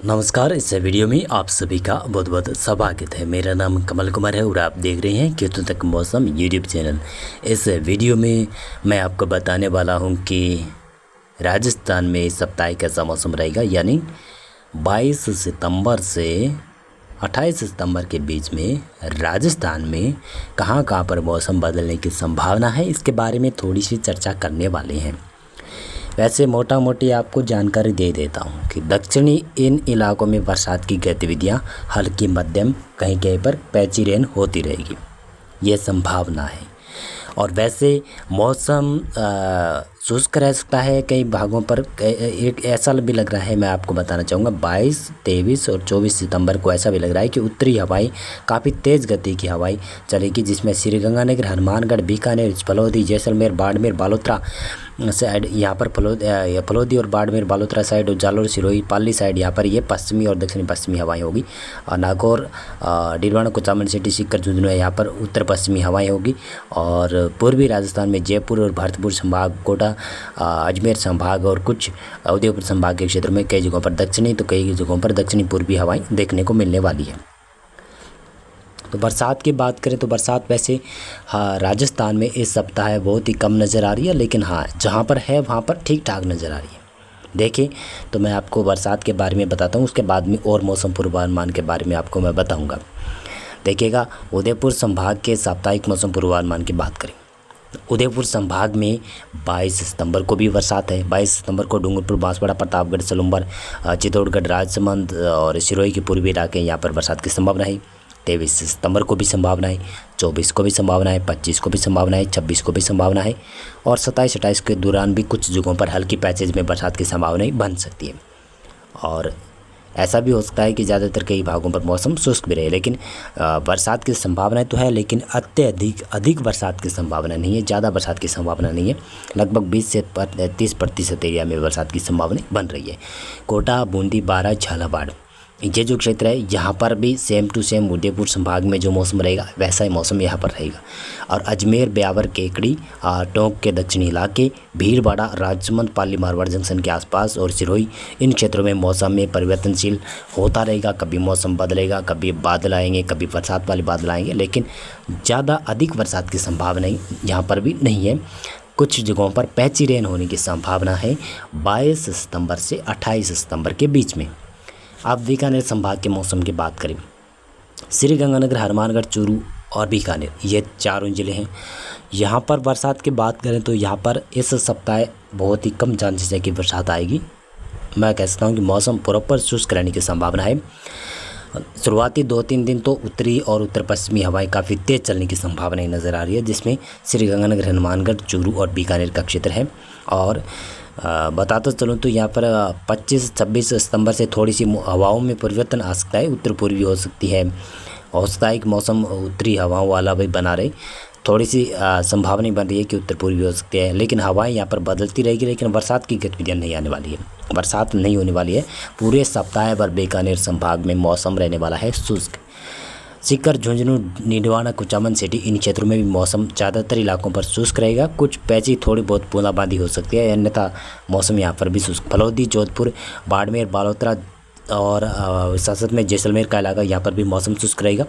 नमस्कार। इस वीडियो में आप सभी का बहुत बहुत स्वागत है। मेरा नाम कमल कुमार है और आप देख रहे हैं खेतों तक मौसम यूट्यूब चैनल। इस वीडियो में मैं आपको बताने वाला हूं कि राजस्थान में इस सप्ताह कैसा मौसम रहेगा, यानी 22 सितंबर से 28 सितंबर के बीच में राजस्थान में कहां पर मौसम बदलने की संभावना है, इसके बारे में थोड़ी सी चर्चा करने वाले हैं। वैसे मोटा मोटी आपको जानकारी दे देता हूँ कि दक्षिणी इन इलाकों में बरसात की गतिविधियाँ हल्की मध्यम कहीं कहीं पर पैची रेन होती रहेगी, ये संभावना है। और वैसे मौसम शुष्क रह सकता है कई भागों पर। एक ऐसा भी लग रहा है, मैं आपको बताना चाहूँगा 22, 23 और 24 सितंबर को ऐसा भी लग रहा है कि उत्तरी हवाएं काफ़ी तेज़ गति की हवाएं चलेगी, जिसमें श्रीगंगानगर, हनुमानगढ़, बीकानेर, फलोदी, जैसलमेर, बाड़मेर, बालोतरा साइड, यहाँ पर फलोदी और बाड़मेर, बालोतरा साइड और जालोर, सिरोही, पाली साइड, यहाँ पर ये पश्चिमी और दक्षिणी पश्चिमी हवाएं होगी। और नागौर, डीडवाना, कुचामन सिटी, सीकर, झुंझुनू यहाँ पर उत्तर पश्चिमी हवाएं होगी। और पूर्वी राजस्थान में जयपुर और भरतपुर संभाग, कोटा, अजमेर संभाग और कुछ उदयपुर संभाग के क्षेत्र में कई जगहों पर दक्षिणी तो कई जगहों पर दक्षिणी पूर्वी हवाएं देखने को मिलने वाली है। तो बरसात की बात करें तो बरसात वैसे राजस्थान में इस सप्ताह बहुत ही कम नज़र आ रही है, लेकिन जहाँ पर है वहाँ पर ठीक ठाक नज़र आ रही है। देखें तो मैं आपको बरसात के बारे में बताता हूँ, उसके बाद में और मौसम पूर्वानुमान के बारे में आपको मैं बताऊँगा। देखिएगा, उदयपुर संभाग के साप्ताहिक मौसम पूर्वानुमान की बात करें, उदयपुर संभाग में 22 सितंबर को भी बरसात है। 22 सितंबर को डूंगरपुर, बांसवाड़ा, प्रतापगढ़, सलूम्बर, चित्तौड़गढ़, राजसमंद और सिरोही के पूर्वी इलाके यहाँ पर बरसात की संभावना है। 23 सितंबर को भी संभावना है, 24 को भी संभावना है, 25 को भी संभावना है, 26 को भी संभावना है और 27-28 के दौरान भी कुछ जगहों पर हल्की पैचेज में बरसात की संभावनाएं बन सकती है। और ऐसा भी हो सकता है कि ज़्यादातर कई भागों पर मौसम शुष्क भी रहे, लेकिन बरसात की संभावनाएं तो है, लेकिन अधिक बरसात की संभावना नहीं है, ज़्यादा बरसात की संभावना नहीं है। लगभग 20 से 30% एरिया में बरसात की संभावना बन रही है। कोटा, बूंदी, बारां, झालावाड़, ये जो क्षेत्र है यहाँ पर भी सेम टू सेम उदयपुर संभाग में जो मौसम रहेगा वैसा ही मौसम यहाँ पर रहेगा। और अजमेर, ब्यावर, केकड़ी, टोंक के दक्षिणी इलाके, भीलवाड़ा, राजसमंद, पाली, मारवाड़ जंक्शन के आसपास और सिरोही, इन क्षेत्रों में मौसम में परिवर्तनशील होता रहेगा। कभी मौसम बदलेगा, कभी बादल आएंगे, कभी बरसात वाले बादल आएंगे, लेकिन ज़्यादा अधिक बरसात की संभावना यहाँ पर भी नहीं है। कुछ जगहों पर पैची रेन होने की संभावना है 22 सितंबर से 28 सितंबर के बीच में। आप बीकानेर संभाग के मौसम की बात करें, श्रीगंगानगर, हनुमानगढ़, चूरू और बीकानेर, ये चारों ज़िले हैं। यहाँ पर बरसात की बात करें तो यहाँ पर इस सप्ताह बहुत ही कम चांसेस है कि बरसात आएगी। मैं कह सकता हूँ कि मौसम प्रॉपर शुष्क रहने की संभावना है। शुरुआती 2-3 दिन तो उत्तरी और उत्तर पश्चिमी हवाएं काफ़ी तेज़ चलने की संभावना नज़र आ रही है, जिसमें श्रीगंगानगर, हनुमानगढ़, चूरू और बीकानेर का क्षेत्र है। और बताता चलूँ तो यहाँ पर 25-26 सितंबर से थोड़ी सी हवाओं में परिवर्तन आ सकता है, उत्तर पूर्वी हो सकती है। हो सकता है कि मौसम उत्तरी हवाओं वाला भी बना रहे, थोड़ी सी संभावना बन रही है कि उत्तर पूर्वी हो सकती है, लेकिन हवाएं यहाँ पर बदलती रहेगी, लेकिन बरसात की गतिविधियाँ नहीं आने वाली है, बरसात नहीं होने वाली है। पूरे सप्ताह भर बीकानेर संभाग में मौसम रहने वाला है शुष्क। सीकर, झुंझुनू, डीडवाना, कुचामन सिटी, इन क्षेत्रों में भी मौसम ज़्यादातर इलाकों पर शुष्क रहेगा। कुछ पैची थोड़ी बहुत बूंदाबांदी हो सकती है, अन्यथा मौसम यहाँ पर भी शुष्क। फलोदी, जोधपुर, बाड़मेर, बालोतरा और साथ में जैसलमेर का इलाका, यहाँ पर भी मौसम शुष्क रहेगा।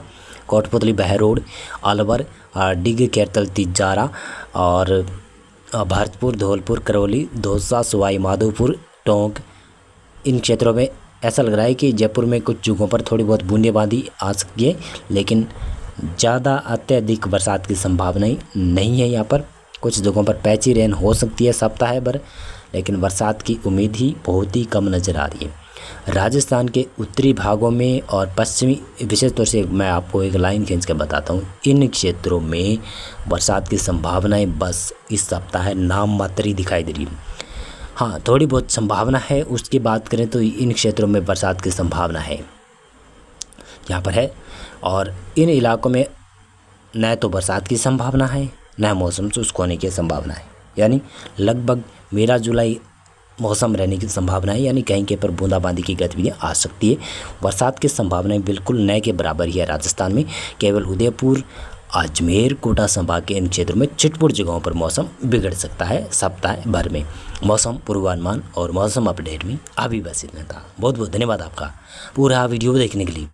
कोटपुतली, बहरोड, अलवर, डिग, कैरतल, तिजारा और भरतपुर, धौलपुर, करौली, दौसा, सवाई माधोपुर, टोंक, इन क्षेत्रों में ऐसा लग रहा है कि जयपुर में कुछ जगहों पर थोड़ी बहुत बूंदेबांदी आ सकती है, लेकिन ज़्यादा अत्यधिक बरसात की संभावना नहीं है। यहाँ पर कुछ जगहों पर पैची रेन हो सकती है सप्ताह भर, लेकिन बरसात की उम्मीद ही बहुत ही कम नज़र आ रही है। राजस्थान के उत्तरी भागों में और पश्चिमी, विशेष तौर से मैं आपको एक लाइन खींच के बताता हूँ, इन क्षेत्रों में बरसात की संभावनाएँ बस इस सप्ताह नाम मात्र ही दिखाई दे रही है। हाँ, थोड़ी बहुत संभावना है। उसकी बात करें तो इन क्षेत्रों में बरसात की संभावना है, यहाँ पर है। और इन इलाकों में न तो बरसात की संभावना है, न मौसम शुष्क होने की संभावना है, यानी लगभग मेरा जुलाई मौसम रहने की संभावना है, यानी कहीं कहीं पर बूंदाबांदी की गतिविधियाँ आ सकती है। बरसात की संभावनाएं बिल्कुल न के बराबर ही है राजस्थान में। केवल उदयपुर अजमेर कोटा संभाग के इन क्षेत्रों में छिटपुट जगहों पर मौसम बिगड़ सकता है सप्ताह भर में। मौसम पूर्वानुमान और मौसम अपडेट में अभी बस इतना था। बहुत बहुत धन्यवाद आपका पूरा वीडियो देखने के लिए।